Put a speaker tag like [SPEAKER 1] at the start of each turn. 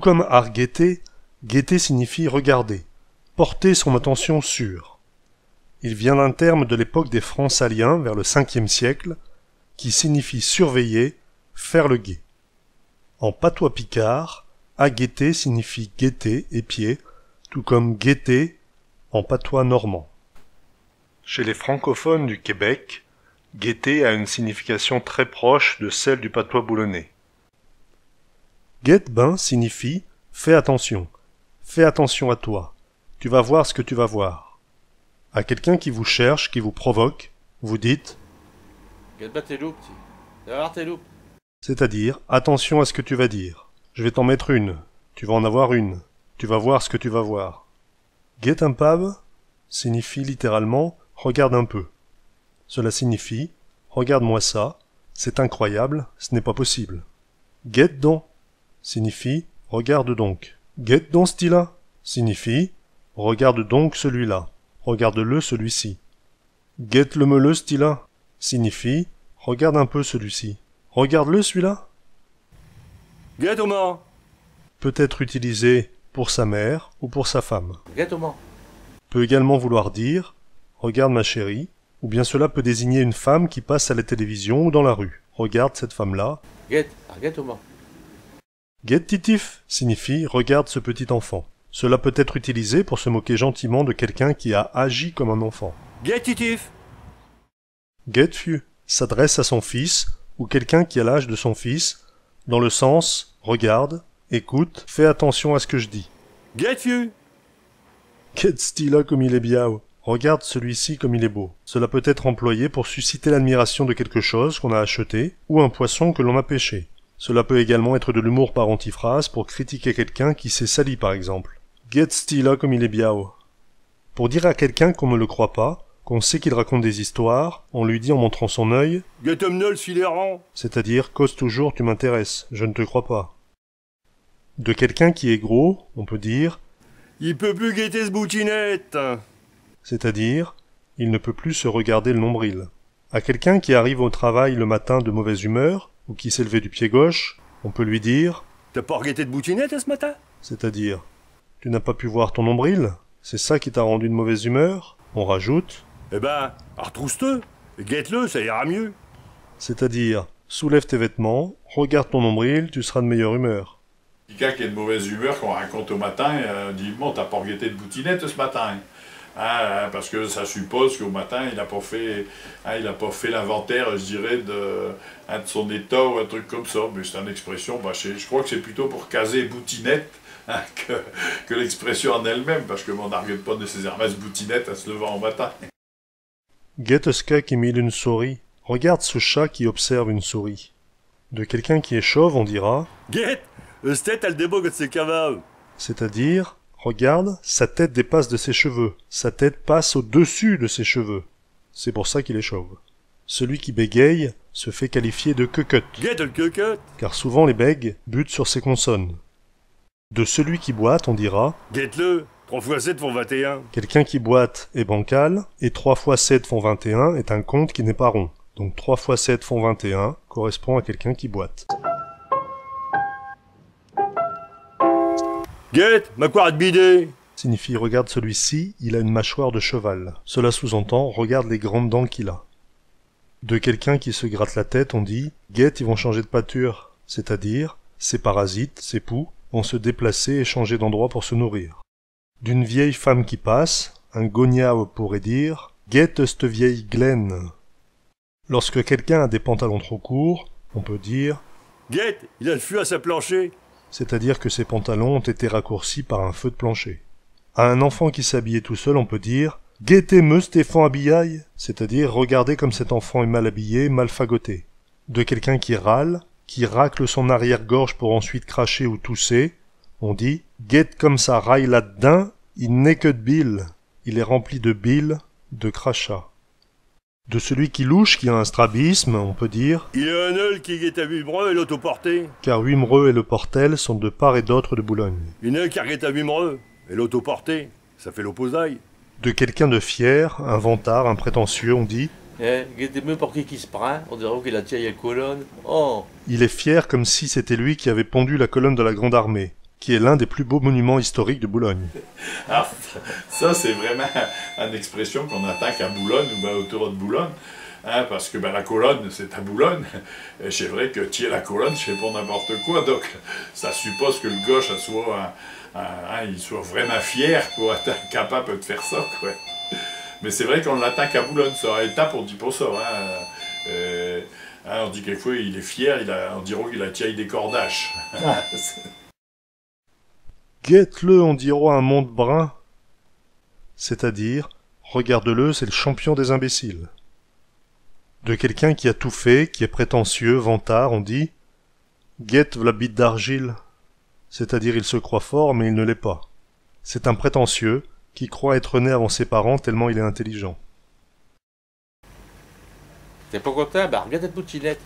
[SPEAKER 1] comme argueter, guetter signifie regarder, porter son attention sur. Il vient d'un terme de l'époque des Francs saliens, vers le 5e siècle, qui signifie surveiller, faire le guet. En patois picard, agueter signifie guetter, épier, tout comme guetter en patois normand. Chez les francophones du Québec, guetter a une signification très proche de celle du patois boulonnais. Guette-bain signifie fais attention à toi, tu vas voir ce que tu vas voir. À quelqu'un qui vous cherche, qui vous provoque, vous dites
[SPEAKER 2] Guette-bain tes loups, petit. Tu vas voir tes loups.
[SPEAKER 1] C'est-à-dire attention à ce que tu vas dire. Je vais t'en mettre une, tu vas en avoir une, tu vas voir ce que tu vas voir. Guette un pave signifie littéralement regarde un peu. Cela signifie regarde-moi ça, c'est incroyable, ce n'est pas possible. Guette donc signifie regarde donc. Guette donc ce-là signifie regarde donc celui-là, regarde-le celui-ci. Guette le meuleux ce-là signifie regarde un peu celui-ci. Regarde-le celui-là.
[SPEAKER 2] Guette au mort.
[SPEAKER 1] Peut être utilisé pour sa mère ou pour sa femme.
[SPEAKER 2] Guette au mort.
[SPEAKER 1] Peut également vouloir dire regarde ma chérie, ou bien cela peut désigner une femme qui passe à la télévision ou dans la rue. Regarde cette femme-là.
[SPEAKER 2] Guette au mort.
[SPEAKER 1] Guette titif signifie regarde ce petit enfant. Cela peut être utilisé pour se moquer gentiment de quelqu'un qui a agi comme un enfant.
[SPEAKER 2] Guette titif.
[SPEAKER 1] Guette fieu s'adresse à son fils ou quelqu'un qui a l'âge de son fils, dans le sens regarde, écoute, fais attention à ce que je dis.
[SPEAKER 2] Guette fieu.
[SPEAKER 1] Guette style comme il est bien. Regarde celui-ci comme il est beau. Cela peut être employé pour susciter l'admiration de quelque chose qu'on a acheté ou un poisson que l'on a pêché. Cela peut également être de l'humour par antiphrase pour critiquer quelqu'un qui s'est sali par exemple. Guette style comme il est bien. Pour dire à quelqu'un qu'on ne le croit pas, qu'on sait qu'il raconte des histoires, on lui dit en montrant son œil «
[SPEAKER 2] Guette omnol filérant »,
[SPEAKER 1] c'est-à-dire « cause toujours, tu m'intéresses, je ne te crois pas ». De quelqu'un qui est gros, on peut dire
[SPEAKER 2] « Il peut plus guetter ce boutinette »,
[SPEAKER 1] c'est-à-dire « il ne peut plus se regarder le nombril ». À quelqu'un qui arrive au travail le matin de mauvaise humeur, ou qui s'est levé du pied gauche, on peut lui dire
[SPEAKER 2] « T'as pas regretté de boutinette ce matin ?»
[SPEAKER 1] c'est-à-dire « tu n'as pas pu voir ton nombril, c'est ça qui t'a rendu de mauvaise humeur ?» On rajoute
[SPEAKER 2] « Eh ben, retrousse-te, guette-le, ça ira mieux. »
[SPEAKER 1] c'est-à-dire « soulève tes vêtements, regarde ton nombril, tu seras de meilleure humeur. »
[SPEAKER 3] Quelqu'un qui est de mauvaise humeur, qu'on raconte au matin, dit « Bon, t'as pas regretté de boutinette ce matin ?» parce que ça suppose qu'au matin, il n'a pas fait l'inventaire, je dirais, de son état ou un truc comme ça. Mais c'est une expression, je crois que c'est plutôt pour caser boutinette que l'expression en elle-même, parce que on n'arrête pas nécessairement ce boutinette à se levant au matin.
[SPEAKER 1] Guette ce cas qui mille une souris. Regarde ce chat qui observe une souris. De quelqu'un qui est chauve, on dira
[SPEAKER 2] Guette, cette tête, elle débogue de ses cavales.
[SPEAKER 1] C'est-à-dire, regarde, sa tête dépasse de ses cheveux. Sa tête passe au-dessus de ses cheveux. C'est pour ça qu'il est chauve. Celui qui bégaye se fait qualifier de quequette.
[SPEAKER 2] Guette le quequette.
[SPEAKER 1] Car souvent les bègues butent sur ses consonnes. De celui qui boite, on dira
[SPEAKER 2] Guette-le, 3 x 7 font 21.
[SPEAKER 1] Quelqu'un qui boite est bancal, et 3 x 7 font 21 est un compte qui n'est pas rond. Donc 3 x 7 font 21 correspond à quelqu'un qui boite.
[SPEAKER 2] Guette, ma quoi de bidet
[SPEAKER 1] Signifie regarde celui-ci, il a une mâchoire de cheval. Cela sous-entend regarde les grandes dents qu'il a. De quelqu'un qui se gratte la tête, on dit Guette, ils vont changer de pâture. C'est-à-dire, ces parasites, ces poux, vont se déplacer et changer d'endroit pour se nourrir. D'une vieille femme qui passe, un gognao pourrait dire Guette cette vieille glaine. Lorsque quelqu'un a des pantalons trop courts, on peut dire
[SPEAKER 2] Guette, il a le feu à sa plancher.
[SPEAKER 1] C'est-à-dire que ses pantalons ont été raccourcis par un feu de plancher. À un enfant qui s'habillait tout seul, on peut dire « Guettez-me, Stéphane habillaille », c'est-à-dire « Regardez comme cet enfant est mal habillé, mal fagoté ». De quelqu'un qui râle, qui racle son arrière-gorge pour ensuite cracher ou tousser, on dit « Guette comme ça raille là-dedans, il n'est que de bile, il est rempli de bile, de crachat ». De celui qui louche, qui a un strabisme, on peut dire
[SPEAKER 2] « Il a un œil qui guette à Vimereux et l'autre au Porté. »
[SPEAKER 1] car Wimereux et le Portel sont de part et d'autre de Boulogne.
[SPEAKER 2] « Il y en a un qui guette à Vimereux et l'autre au Porté. » Ça fait l'opposaille.
[SPEAKER 1] De quelqu'un de fier, un vantard, un prétentieux, on dit
[SPEAKER 4] Guettez-me pour qui se prend, on dirait qu'il a tiré la colonne. Oh.
[SPEAKER 1] il est fier comme si c'était lui qui avait pondu la colonne de la Grande Armée. qui est l'un des plus beaux monuments historiques de Boulogne.
[SPEAKER 3] Alors, ça, c'est vraiment une expression qu'on entend qu'à Boulogne ou ben, autour de Boulogne. Hein, parce que ben, la colonne, c'est à Boulogne. Et c'est vrai que tirer la colonne, c'est pour n'importe quoi. Donc, ça suppose que le gauche il soit vraiment fier pour être capable de faire ça. Quoi. Mais c'est vrai qu'on l'attend qu'à Boulogne. Ça, étape, on dit pas ça. On dit quelquefois il est fier, on dira qu'il a tiré des cordaches.
[SPEAKER 1] Guette-le, on dira un monde brun. C'est-à-dire, regarde-le, c'est le champion des imbéciles. De quelqu'un qui a tout fait, qui est prétentieux, vantard, on dit « Guette v'la bite d'argile ». C'est-à-dire il se croit fort, mais il ne l'est pas. C'est un prétentieux qui croit être né avant ses parents tellement il est intelligent.
[SPEAKER 4] T'es pas content? Bah regarde cette boutinette.